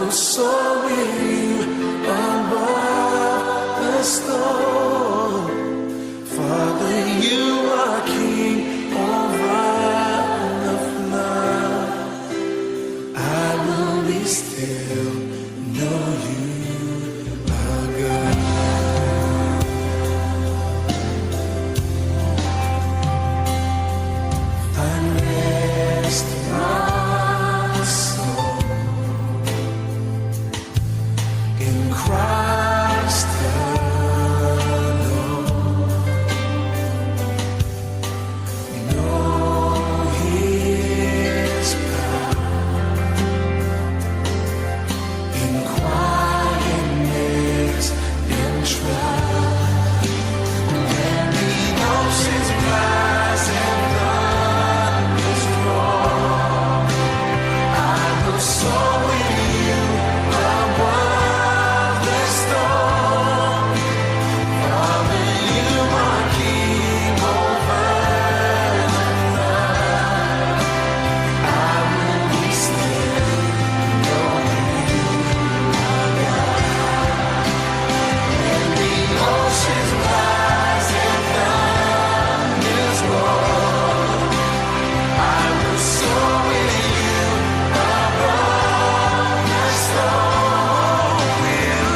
will soar with you above the storm. Father, you are king over the flood. I will be still, know you are God. Find rest in my soul in Christ alone. Know His power in quietness and trust. When the oceans rise and thunders roar, I will soar with you above the storm. Father, you are king over the flood. I will be still, know you are God. When the oceans rise and thunders roar, I will soar with you above the storm.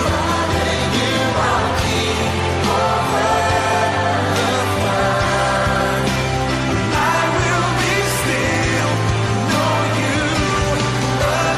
Father, you are king over the flood. I will be still, know you are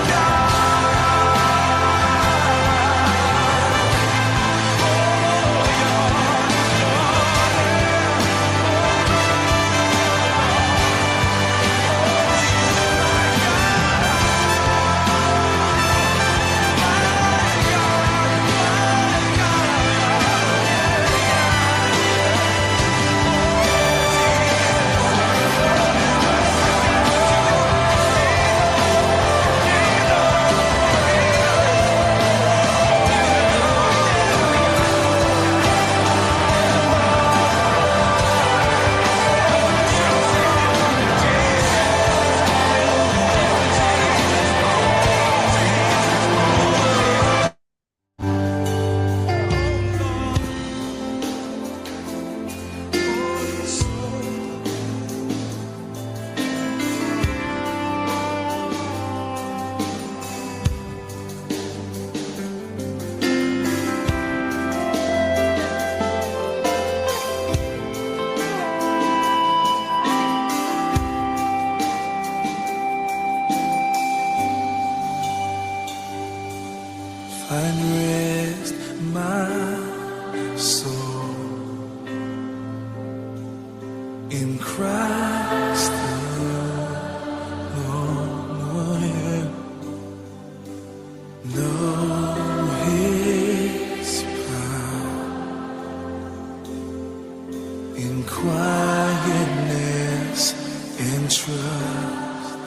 find rest, my soul in Christ alone. Know His power in quietness and trust.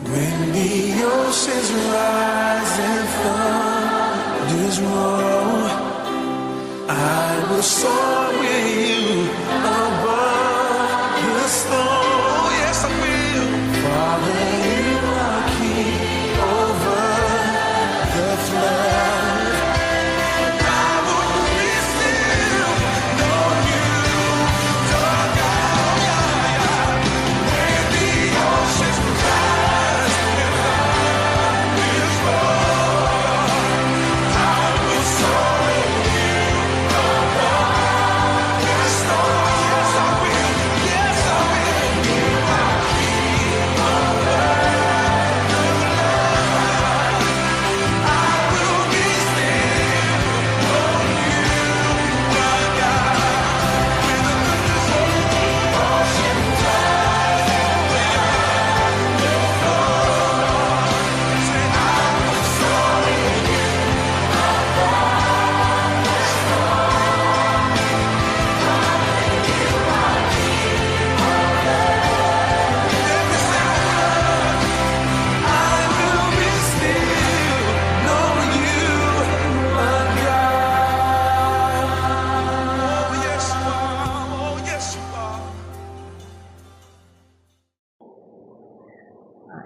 When the oceans rise and thunders roar, I will soar with you above the storm. Yes, I will. Father, you are king over the flood. I will be still, know you are God. When the oceans rise and thunders roar, I will soar with you above the storm. Yes, I will. Yes, I will. You are king over the flood. I will be still, know you are God. When the oceans rise and thunders roar, say, I will soar with you above the storm. You are king over every single one. I will be still, know you are God. Oh, yes, you are. Oh, yes, you are.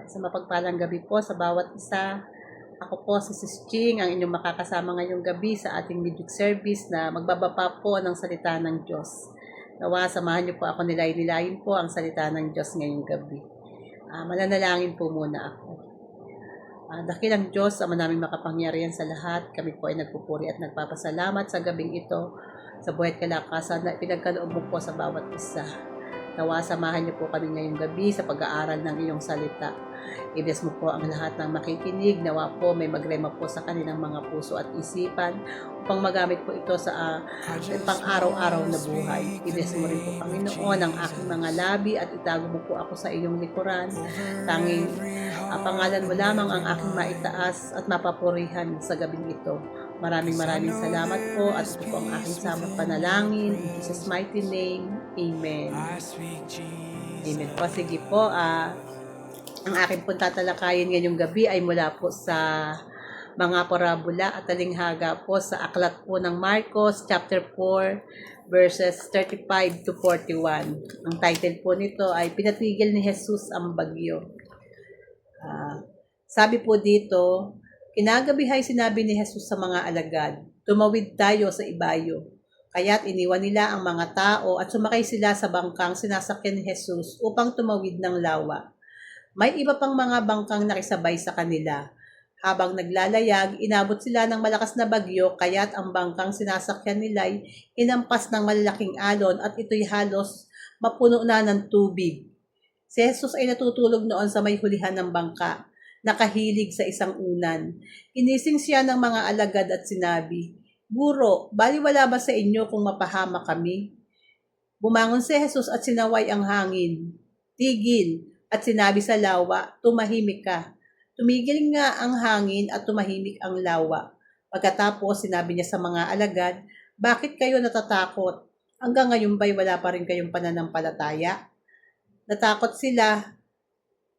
Sa mapagpalang gabi po sa bawat isa. Ako po si Sis Ching, ang inyong makakasama ngayong gabi sa ating midweek service na magbababa po ng salita ng Diyos. Nawa, samahan niyo po ako, nilayin po ang salita ng Diyos ngayong gabi. Mananalangin po muna ako. Dakilang Diyos, Ama naming makapangyarihan sa lahat, kami po ay nagpupuri at nagpapasalamat sa gabing ito, sa buhay at kalakasan na pinagkaloob mo po sa bawat isa. Nawa, samahan niyo po kami ngayong gabi sa pag-aaral ng iyong salita. I-bless mo po ang lahat ng makikinig. Nawa po may magrema po sa kanilang mga puso at isipan upang magamit po ito sa pang-araw-araw na buhay. I-bless mo rin po, Panginoon, ang aking mga labi at itago mo po ako sa iyong likuran. Tanging pangalan mo lamang ang aking maitaas at mapapurihan sa gabing ito. Maraming salamat po at ito po ang aking samot panalangin. In Jesus' mighty name, Amen. Amen po. Sige po, ang aking pong tatalakayin ngayong gabi ay mula po sa mga parabola at talinghaga po sa aklat po ng Marcos chapter 4 verses 35 to 41. Ang title po nito ay Pinatigil ni Jesus ang Bagyo. Sabi po dito, kinagabihay sinabi ni Jesus sa mga alagad, tumawid tayo sa ibayo. Kaya't iniwan nila ang mga tao at sumakay sila sa bangkang sinasakyan ni Jesus upang tumawid ng lawa. May iba pang mga bangkang nakisabay sa kanila. Habang naglalayag, inabot sila ng malakas na bagyo, kaya't ang bangkang sinasakyan nila'y hinampas ng malalaking alon at ito'y halos mapuno na ng tubig. Si Jesus ay natutulog noon sa may hulihan ng bangka, nakahilig sa isang unan. Inising siya ng mga alagad at sinabi, Guro, baliwala ba sa inyo kung mapahama kami? Bumangon si Jesus at sinaway ang hangin. Tigil, at sinabi sa lawa, tumahimik ka. Tumigil nga ang hangin at tumahimik ang lawa. Pagkatapos sinabi niya sa mga alagad, bakit kayo natatakot? Hanggang ngayon ba'y wala pa rin kayong pananampalataya? Natakot sila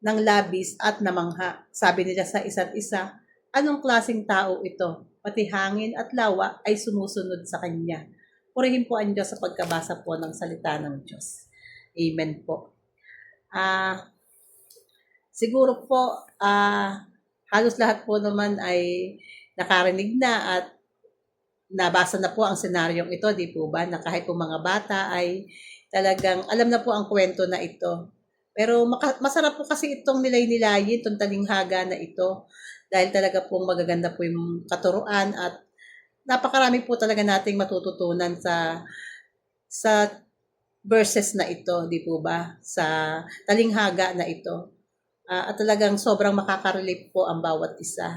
ng labis at namangha. Sabi nila sa isa't isa, anong klaseng tao ito? Pati hangin at lawa ay sumusunod sa kanya. Purihin po ang Diyos sa pagkabasa po ng salita ng Diyos. Amen po. Siguro po, halos lahat po naman ay nakarinig na at nabasa na po ang senaryong ito, di po ba? Na kahit po mga bata ay talagang alam na po ang kwento na ito. Pero masarap po kasi itong nilay-nilayin, itong talinghaga na ito. Dahil talaga pong magaganda po yung katuruan at napakarami po talaga nating matututunan sa verses na ito, di po ba? Sa talinghaga na ito. At talagang sobrang makakarelate po ang bawat isa.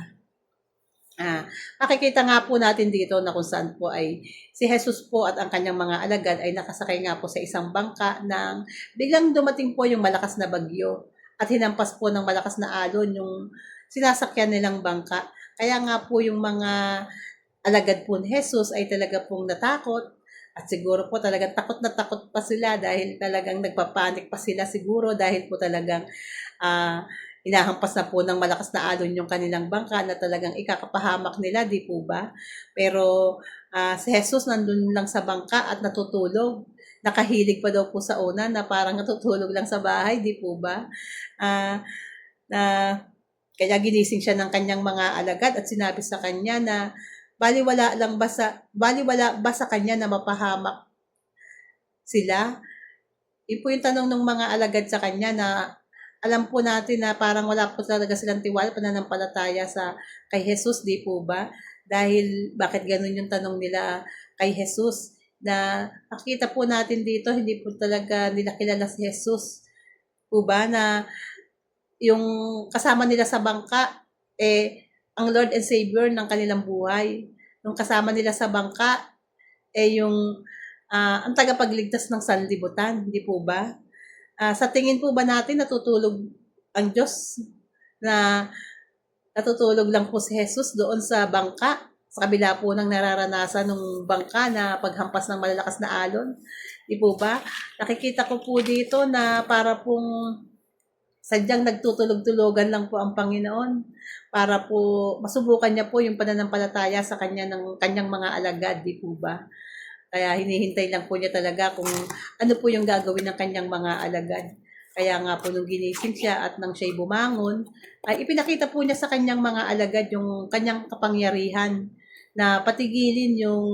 Makikita nga po natin dito na kung saan po ay si Jesus po at ang kanyang mga alagad ay nakasakay nga po sa isang bangka nang biglang dumating po yung malakas na bagyo at hinampas po ng malakas na alon yung sinasakyan nilang bangka. Kaya nga po yung mga alagad po ni Jesus ay talaga pong natakot at siguro po talagang takot na takot pa sila dahil talagang nagpapanik pa sila siguro dahil po talagang hinahampas na po ng malakas na alon yung kanilang bangka na talagang ikakapahamak nila, di po ba? Pero si Jesus nandun lang sa bangka at natutulog. Nakahilig pa daw po sa una na parang natutulog lang sa bahay, di po ba? Kaya ginising siya ng kanyang mga alagad at sinabi sa kanya na baliwala ba sa kanya na mapahamak sila? Yun po yung tanong ng mga alagad sa kanya na alam po natin na parang wala po talaga silang tiwala, pananampalataya kay Jesus, di po ba? Dahil bakit ganun yung tanong nila kay Jesus? Na nakita po natin dito, hindi po talaga nila kilala si Jesus. Po ba na yung kasama nila sa bangka, ang Lord and Savior ng kanilang buhay. Yung kasama nila sa bangka, yung ang tagapagligtas ng sanlibutan, di po ba? Sa tingin po ba natin natutulog ang Diyos na natutulog lang po si Jesus doon sa bangka sa kabila po ng nararanasan ng bangka na paghampas ng malalakas na alon? Di po ba? Nakikita ko po dito na para pong sadyang nagtutulog-tulogan lang po ang Panginoon para po masubukan niya po yung pananampalataya sa kanyang mga alagad, di po ba? Kaya hinihintay lang po niya talaga kung ano po yung gagawin ng kanyang mga alagad. Kaya nga po nung ginising siya at nang siya'y bumangon, ay ipinakita po niya sa kanyang mga alagad yung kanyang kapangyarihan na patigilin yung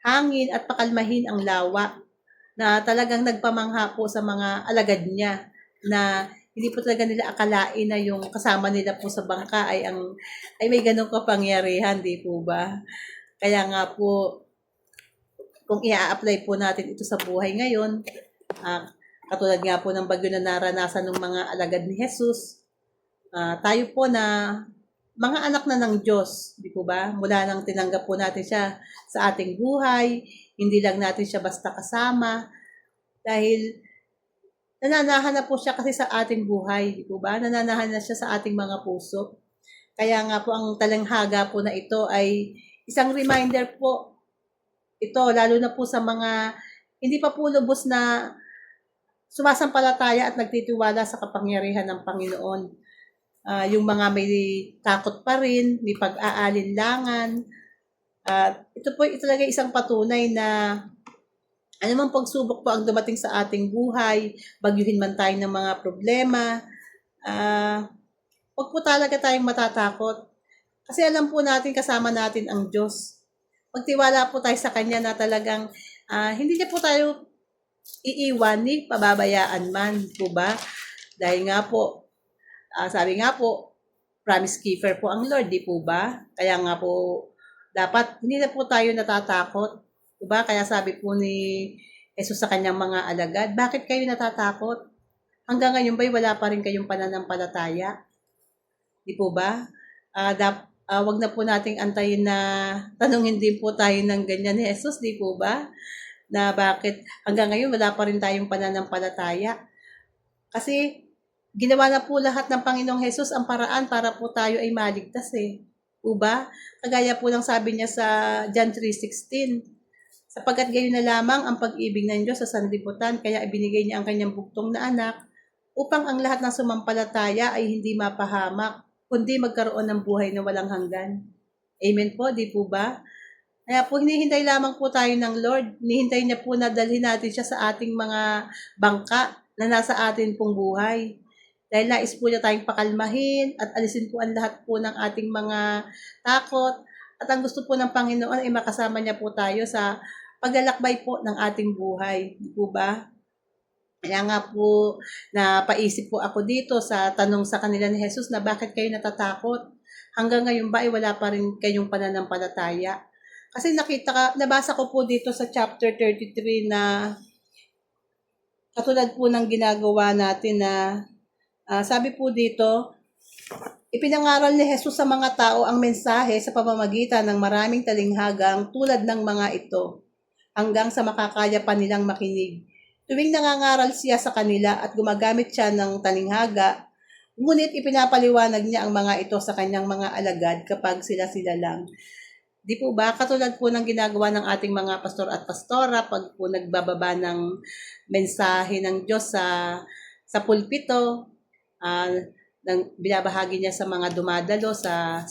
hangin at pakalmahin ang lawa, na talagang nagpamangha po sa mga alagad niya na hindi po talaga nila akalain na yung kasama nila po sa bangka ay may ganong kapangyarihan, di po ba? Kaya nga po, kung i-apply po natin ito sa buhay ngayon, katulad nga po ng bagyo na naranasan ng mga alagad ni Jesus, tayo po na mga anak na ng Diyos, di po ba? Mula nang tinanggap po natin siya sa ating buhay, hindi lang natin siya basta kasama, dahil nananahan na po siya kasi sa ating buhay, di po ba? Nananahan na siya sa ating mga puso. Kaya nga po ang talanghaga po na ito ay isang reminder po. Ito, lalo na po sa mga hindi pa po lubos na sumasampalataya at nagtitiwala sa kapangyarihan ng Panginoon. Yung mga may takot pa rin, may pag-aalinlangan. Ito po talaga isang patunay na anumang pagsubok po ang dumating sa ating buhay, bagyuhin man tayo ng mga problema, huwag po talaga tayong matatakot. Kasi alam po natin, kasama natin ang Diyos. Magtiwala po tayo sa Kanya na talagang hindi niya po tayo iiwan ni pababayaan man, po ba? Dahil nga po, sabi nga po, promise keeper po ang Lord, di po ba? Kaya nga po, dapat hindi na po tayo natatakot. Diba? Kaya sabi po ni Jesus sa kanyang mga alagad, bakit kayo natatakot? Hanggang ngayon ba'y wala pa rin kayong pananampalataya? Di po ba? Wag na po nating antayin na tanungin din po tayo ng ganyan ni Jesus, di po ba? Na bakit hanggang ngayon wala pa rin tayong pananampalataya? Kasi ginawa na po lahat ng Panginoong Jesus ang paraan para po tayo ay maligtas eh. Po ba? Kagaya po lang sabi niya sa John 3:16, sapagkat gayon na lamang ang pag-ibig ng Diyos sa sanlibutan, kaya ibinigay niya ang kanyang bugtong na anak upang ang lahat ng sumampalataya ay hindi mapahamak, kundi magkaroon ng buhay na walang hanggan. Amen po, di po ba? Kaya po hinihintay lamang po tayo ng Lord. Hinihintay niya po na dalhin natin siya sa ating mga bangka na nasa atin pong buhay. Dahil nais po niya tayong pakalmahin at alisin po ang lahat po ng ating mga takot. At ang gusto po ng Panginoon ay makasama niya po tayo sa paglalakbay po ng ating buhay. Di po ba? Kaya nga po, napaisip po ako dito sa tanong sa kanila ni Jesus na bakit kayo natatakot? Hanggang ngayon ba ay wala pa rin kayong pananampalataya? Kasi nabasa ko po dito sa chapter 33 na katulad po ng ginagawa natin na sabi po dito, ipinangaral ni Jesus sa mga tao ang mensahe sa pamamagitan ng maraming talinghagang tulad ng mga ito, hanggang sa makakaya pa nilang makinig. Tuwing nangangaral siya sa kanila at gumagamit siya ng talinghaga, ngunit ipinapaliwanag niya ang mga ito sa kanyang mga alagad kapag sila-sila lang. Di po ba? Katulad po ng ginagawa ng ating mga pastor at pastora pag po nagbababa ng mensahe ng Diyos sa pulpito, binabahagi niya sa mga dumadalo sa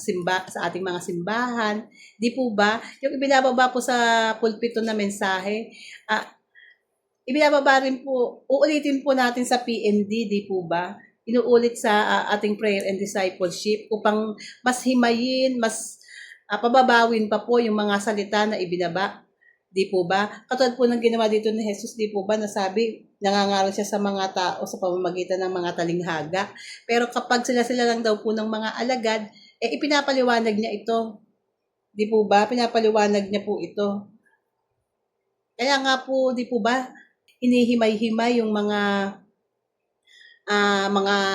ating mga simbahan. Di po ba? Yung ibinababa po sa pulpito na mensahe, ibinababa rin po, uulitin po natin sa PND, di po ba? Inuulit sa ating prayer and discipleship upang mas himayin, mas pababawin pa po yung mga salita na ibinaba. Di po ba? Katulad po ng ginawa dito ni Jesus, di po ba, nasabi, nangangaral siya sa mga tao sa pamamagitan ng mga talinghaga. Pero kapag sila-sila lang daw po ng mga alagad, ipinapaliwanag niya ito. Di po ba? Pinapaliwanag niya po ito. Kaya nga po, di po ba, hinihimay-himay yung mga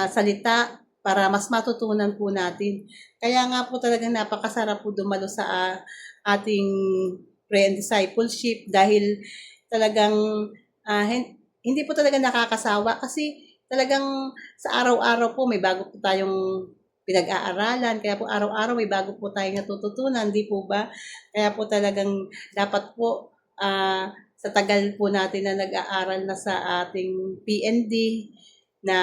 salita para mas matutunan po natin. Kaya nga po talagang napakasarap po dumalo sa ating prayer and discipleship dahil talagang hindi po talaga nakakasawa kasi talagang sa araw-araw po may bago po tayong pinag-aaralan. Kaya po araw-araw may bago po tayong natututunan, di po ba? Kaya po talagang dapat po sa tagal po natin na nag-aaral na sa ating PND na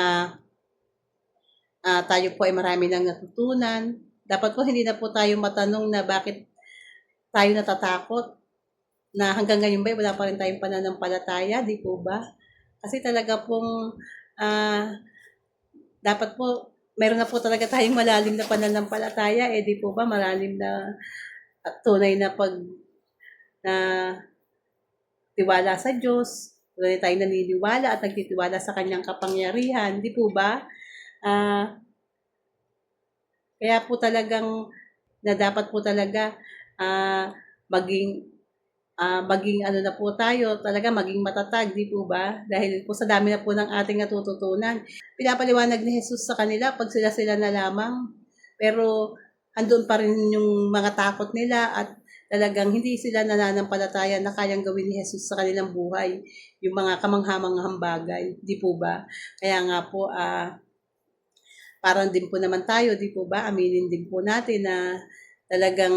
tayo po ay marami nang natutunan. Dapat po hindi na po tayo matanong na bakit tayo natatakot na hanggang ngayon ba wala pa rin tayong pananampalataya, di po ba? Kasi talaga pong dapat po meron na po talaga tayong malalim na pananampalataya, eh, 'di po ba, malalim na at tunay na na tiwala sa Diyos, tunay tayong naniniwala at nagtitiwala sa kanyang kapangyarihan, 'di po ba? Ah, kaya po talagang na dapat po talaga, ah, maging maging ano na po tayo, talaga maging matatag, 'di po ba? Dahil po sa dami na po ng ating natututunan. Pinapaliwanag ni Jesus sa kanila 'pag sila-sila na lamang, pero andun pa rin yung mga takot nila at talagang hindi sila nananampalataya na kayang gawin ni Jesus sa kanilang buhay, yung mga kamangha-manghang bagay, 'di po ba? Kaya nga po, parang din po naman tayo, 'di po ba, aminin din po natin na talagang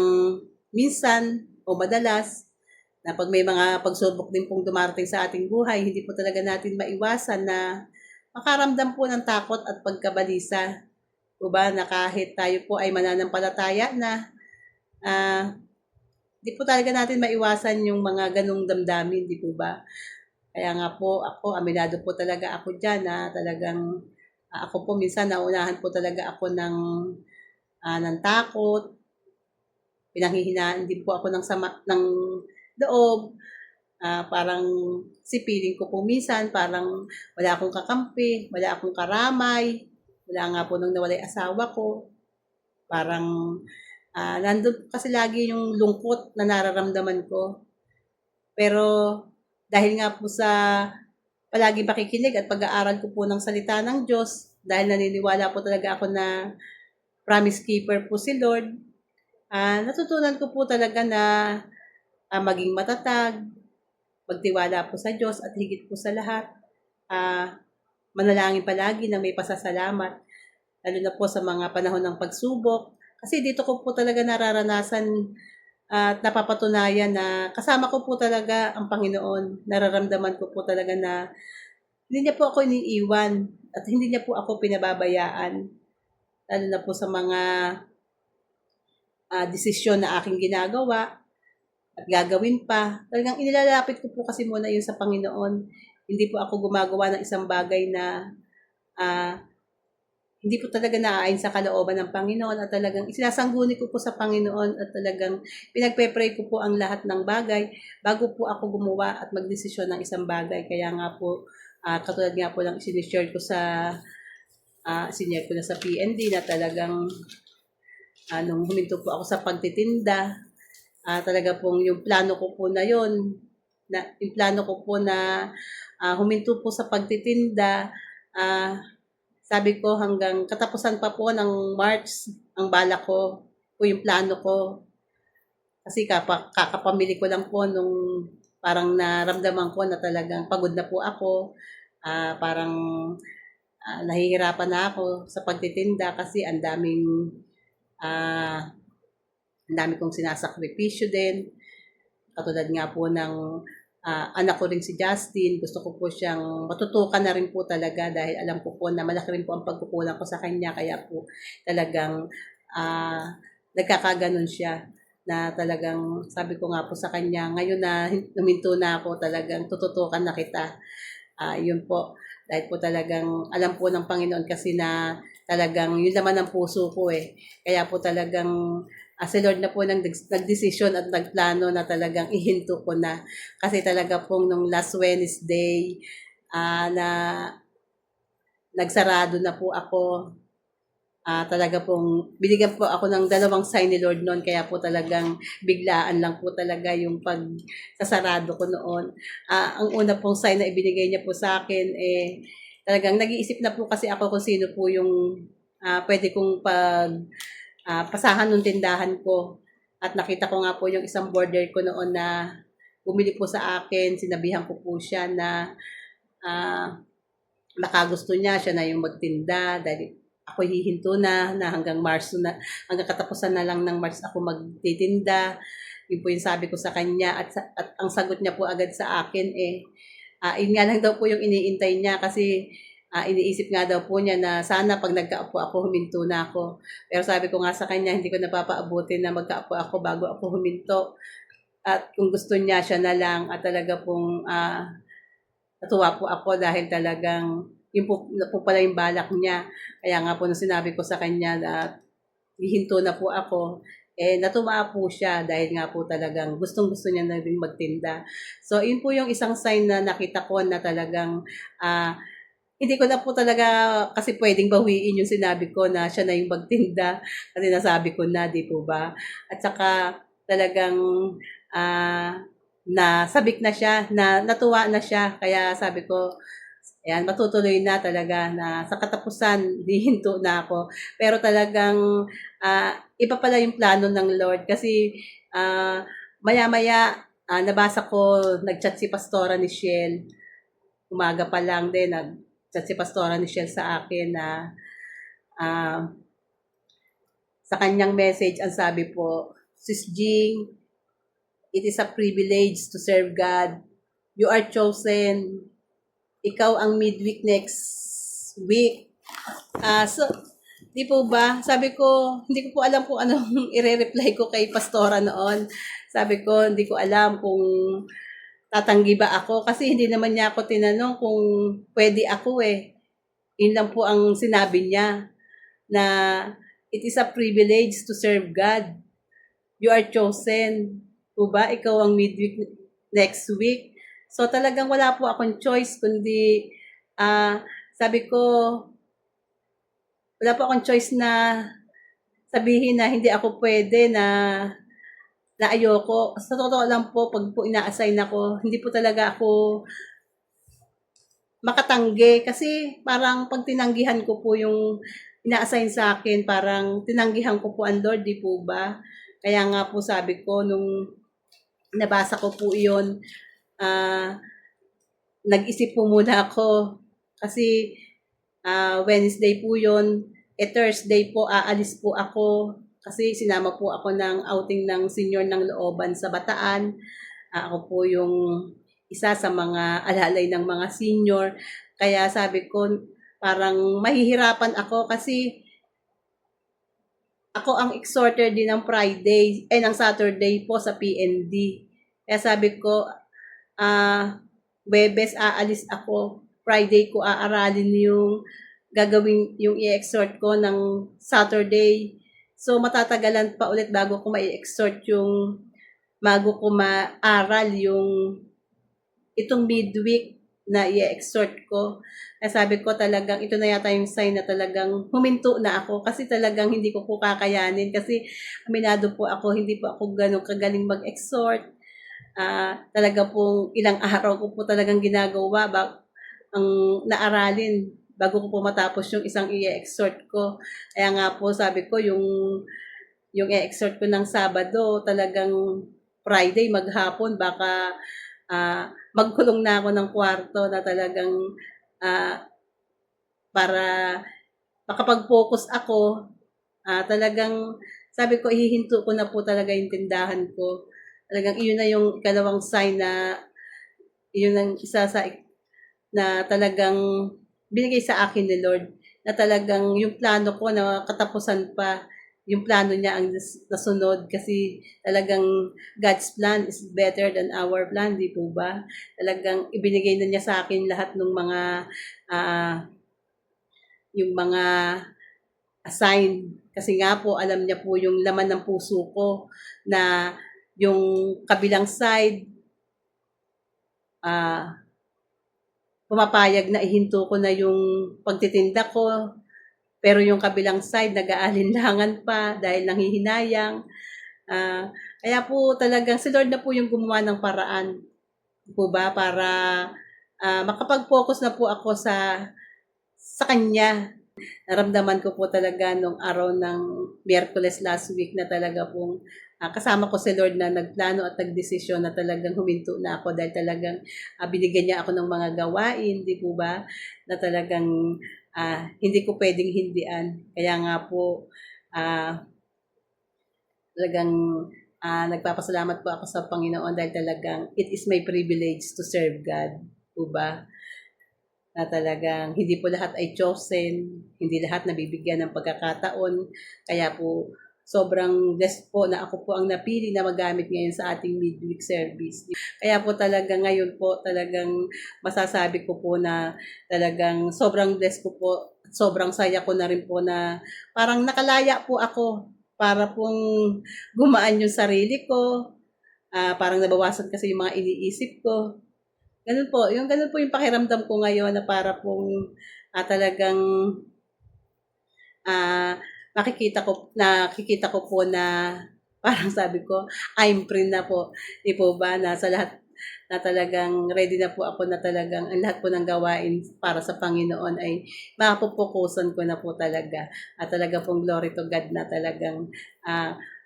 minsan o madalas na 'pag may mga pagsubok din pong dumarating sa ating buhay, hindi po talaga natin maiwasan na makaramdam po ng takot at pagkabalisa. Po ba na kahit tayo po ay mananampalataya na, ah, 'di po talaga natin maiwasan yung mga gano'ng damdamin, 'di po ba? Kaya nga po ako, aminado po talaga ako diyan na talagang, ako po minsan nauunahan po talaga ako ng takot, pinanghihinaan din po ako ng sama ng loob. Parang sipiling ko po minsan parang wala akong kakampi, wala akong karamay, wala nga po nung nawala yung asawa ko. Parang, nandun kasi lagi yung lungkot na nararamdaman ko. Pero dahil nga po sa palaging pakikinig at pag-aaral ko po ng salita ng Diyos, dahil naniniwala po talaga ako na promise keeper po si Lord, natutunan ko po talaga na maging matatag, magtiwala po sa Diyos at higit po sa lahat, manalangin palagi na may pasasalamat, lalo na po sa mga panahon ng pagsubok. Kasi dito ko po talaga nararanasan at napapatunayan na kasama ko po talaga ang Panginoon. Nararamdaman ko po talaga na hindi niya po ako iniiwan at hindi niya po ako pinababayaan. Lalo na po sa mga desisyon na aking ginagawa at gagawin pa. Talagang inilalapit ko po kasi muna yun sa Panginoon. Hindi po ako gumagawa ng isang bagay na hindi po talaga naaayon sa kalooban ng Panginoon at talagang isinasangguni ko po sa Panginoon at talagang pinagpe-pray ko po ang lahat ng bagay bago po ako gumawa at magdesisyon ng isang bagay. Kaya nga po, katulad nga po ng sinishare ko sinare ko na sa PND na talagang nung huminto po ako sa pagtitinda, talaga pong yung plano ko po na yon yung plano ko po na huminto po sa pagtitinda, sabi ko hanggang katapusan pa po ng March ang balak ko po yung plano ko. Kasi kakapamili ko lang po nung parang naramdaman ko na talagang pagod na po ako. Parang nahihirapan na ako sa pagtitinda kasi ang dami kong sinasakripisyo din. Katulad nga po ng anak ko rin si Justin, gusto ko po siyang matutukan na rin po talaga dahil alam ko po na malaki rin po ang pagkukulang ko sa kanya. Kaya po talagang nagkakaganon siya na talagang sabi ko nga po sa kanya, ngayon na huminto na ako, talagang tututukan na kita. Yun po. Dahil po talagang alam po ng Panginoon kasi na talagang yun naman ang puso ko eh. Kaya po talagang si Lord na po nagdesisyon at nagplano na talagang ihinto ko na. Kasi talaga pong nung last Wednesday na nagsarado na po ako, talaga pong binigyan po ako ng 2 sign ni Lord noon. Kaya po talagang biglaan lang po talaga yung pagsasarado ko noon. Ang una pong sign na ibinigay niya po sa akin talagang nag-iisip na po kasi ako kung sino po yung pwede kong pasahan ng tindahan ko. At nakita ko nga po yung isang border ko noon na bumili po sa akin. Sinabihan ko po siya na makagusto niya, siya na yung magtinda dahil ako hihinto na hanggang Marso na, hanggang katapusan na lang ng March ako magtitinda. Yun po yung sabi ko sa kanya at ang sagot niya po agad sa akin yun nga lang daw po yung iniintay niya kasi iniisip nga daw po niya na sana pag nagkaapo ako, huminto na ako. Pero sabi ko nga sa kanya, hindi ko napapaabutin na magkaapo ako bago ako huminto. At kung gusto niya, siya na lang. At talaga pong natuwa po ako dahil talagang Yun po pala yung balak niya. Kaya nga po nung sinabi ko sa kanya na hihinto na po ako, natuwa po siya dahil nga po talagang gustong-gusto niya na rin magtinda. So, yun po yung isang sign na nakita ko na talagang hindi ko na po talaga kasi pwedeng bawiin yung sinabi ko na siya na yung magtinda kasi nasabi ko na, di po ba? At saka talagang nasabik na siya, na natuwa na siya. Kaya sabi ko, ayan, matutuloy na talaga na sa katapusan, di hinto na ako. Pero talagang iba pala yung plano ng Lord kasi maya-maya nabasa ko, nag-chat si Pastora ni Shell. Umaga pa lang din, nag-chat si Pastora ni Shell sa akin na sa kanyang message, ang sabi po, Sis Jing, it is a privilege to serve God. You are chosen. Ikaw ang midweek next week. So, di po ba? Sabi ko, hindi ko po alam kung anong ire-reply ko kay Pastora noon. Sabi ko, hindi ko alam kung tatanggi ba ako. Kasi hindi naman niya ako tinanong kung pwede ako eh. Yun lang po ang sinabi niya na it is a privilege to serve God. You are chosen. Po ba? Ikaw ang midweek next week. So talagang wala po akong choice kundi sabi ko wala po akong choice na sabihin na hindi ako pwede na ayoko. Sa totoo lang po, pag po ina-assign ako, hindi po talaga ako makatanggi kasi parang pag tinanggihan ko po yung ina-assign sa akin, parang tinanggihan ko po ang Lord, di po ba? Kaya nga po sabi ko, nung nabasa ko po yun, nag-isip po muna ako kasi Wednesday po yun, Thursday po aalis po ako kasi sinama po ako ng outing ng senior ng looban sa Bataan. Ako po yung isa sa mga alalay ng mga senior. Kaya sabi ko, parang mahihirapan ako kasi ako ang exhorter din ng Friday, ng Saturday po sa PND. Kaya sabi ko, Webes aalis ako, Friday ko aaralin yung gagawin yung i-exhort ko ng Saturday. So matatagalan pa ulit bago ko ma-exhort yung bago ko maaral yung itong midweek na i-exhort ko. Kaya sabi ko talagang ito na yata yung sign na talagang huminto na ako kasi talagang hindi ko po kakayanin kasi aminado po ako, hindi po ako ganun kagaling mag-exhort. Talaga pong ilang araw ko po talagang ginagawa ang naaralin bago ko po matapos yung isang i-exhort ko. Kaya nga po sabi ko yung i-exhort ko ng Sabado talagang Friday maghapon baka magkulong na ako ng kwarto na talagang para makapag-focus ako. Talagang sabi ko ihihinto ko na po talaga yung tindahan ko. Talagang iyon na yung ikalawang sign na iyon ang isa sa na talagang binigay sa akin ni Lord na talagang yung plano ko na katapusan pa yung plano niya ang nasunod kasi talagang God's plan is better than our plan, di po ba? Talagang ibinigay na niya sa akin lahat ng mga yung mga assign kasi nga po alam niya po yung laman ng puso ko na yung kabilang side pumapayag na ihinto ko na yung pagtitinda ko pero yung kabilang side nag-aalinlangan pa dahil nanghihinayang. Kaya po talagang si Lord na po yung gumawa ng paraan po ba para makapag-focus na po ako sa Kanya. Naramdaman ko po talaga nung araw ng Miyerkules last week na talaga pong kasama ko si Lord na nagplano at nagdesisyon na talagang huminto na ako dahil talagang binigyan niya ako ng mga gawain, di po ba? Na talagang hindi ko pwedeng hindian. Kaya nga po talagang nagpapasalamat po ako sa Panginoon dahil talagang it is my privilege to serve God. Po ba? Na talagang hindi po lahat ay chosen, hindi lahat nabibigyan ng pagkakataon. Kaya po sobrang blessed po na ako po ang napili na magamit ngayon sa ating midweek service. Kaya po talaga ngayon po talagang masasabi ko po na talagang sobrang blessed ko po. Sobrang saya ko na rin po na parang nakalaya po ako para pong gumaan yung sarili ko. Parang nabawasan kasi yung mga iniisip ko. Ganun po yung pakiramdam ko ngayon na para pong talagang nakikita ko po na parang sabi ko, I'm free na po. Di po ba, na sa lahat na talagang ready na po ako na talagang ang lahat po ng gawain para sa Panginoon ay mapupukusan ko na po talaga. At talaga pong glory to God na talagang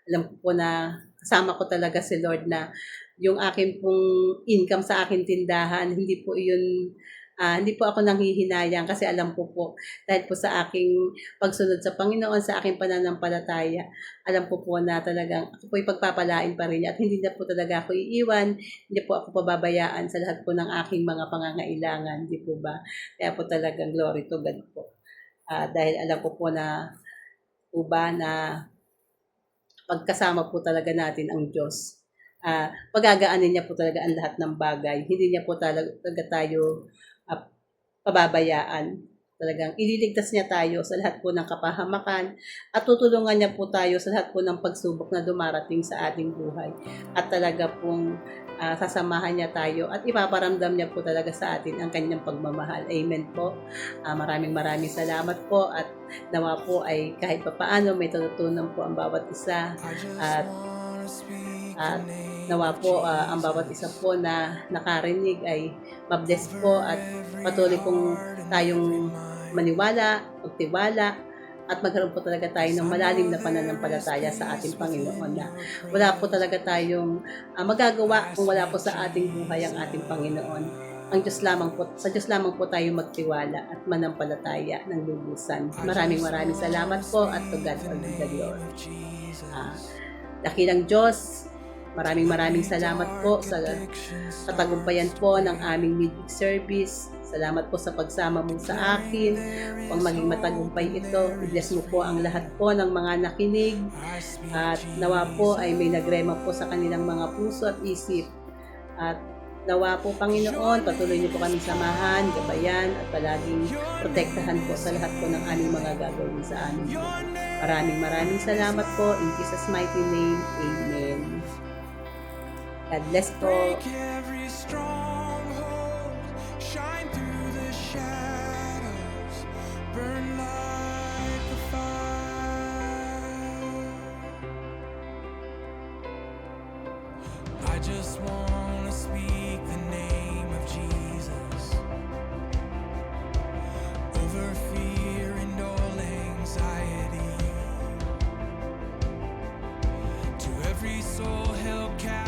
alam ko po na kasama ko talaga si Lord na yung akin pong income sa akin tindahan, hindi po ako nanghihinayang kasi alam ko po, dahil po sa aking pagsunod sa Panginoon, sa aking pananampalataya, alam ko po na talagang ako po ipagpapalain pa rin niya at hindi na po talaga ako iiwan, hindi po ako pababayaan sa lahat po ng aking mga pangangailangan, di po ba? Kaya po talagang glory to God po. Dahil alam ko po na na pagkasama po talaga natin ang Diyos. Pagagaanin niya po talaga ang lahat ng bagay. Hindi niya po talaga tayo pababayaan. Talagang ililigtas niya tayo sa lahat po ng kapahamakan at tutulungan niya po tayo sa lahat po ng pagsubok na dumarating sa ating buhay. At talaga pong sasamahan niya tayo at ipaparamdam niya po talaga sa atin ang kanyang pagmamahal. Amen po. Maraming salamat po at nawa po ay kahit papaano may tututunan po ang bawat isa at nawa po ang bawat isa po na nakarinig ay mabless po at patuloy pong tayong maniwala, magtiwala at magkaroon po talaga tayo ng malalim na pananampalataya sa ating Panginoon na wala po talaga tayong magagawa kung wala po sa ating buhay ang ating Panginoon. Ang Diyos lamang po, sa Diyos lamang po tayo magtiwala at manampalataya ng lubusan. Maraming salamat po at to God all the glory. Dakilang Diyos, maraming salamat po sa katagumpayan po ng aming midweek service. Salamat po sa pagsama mo sa akin. Kung maging matagumpay ito, i-bless mo po ang lahat po ng mga nakinig. At nawa po ay may nagrema po sa kanilang mga puso at isip. At nawa po, Panginoon, patuloy niyo po kami samahan, gabayan, at palaging protektahan po sa lahat po ng aming mga gagawin sa amin. Maraming salamat po. In Jesus' mighty name, Amen. God bless po. Break every stronghold, shine through the shadows, burn like a fire. I just wanna speak the name of Jesus over fear and all anxiety. To every soul held captive,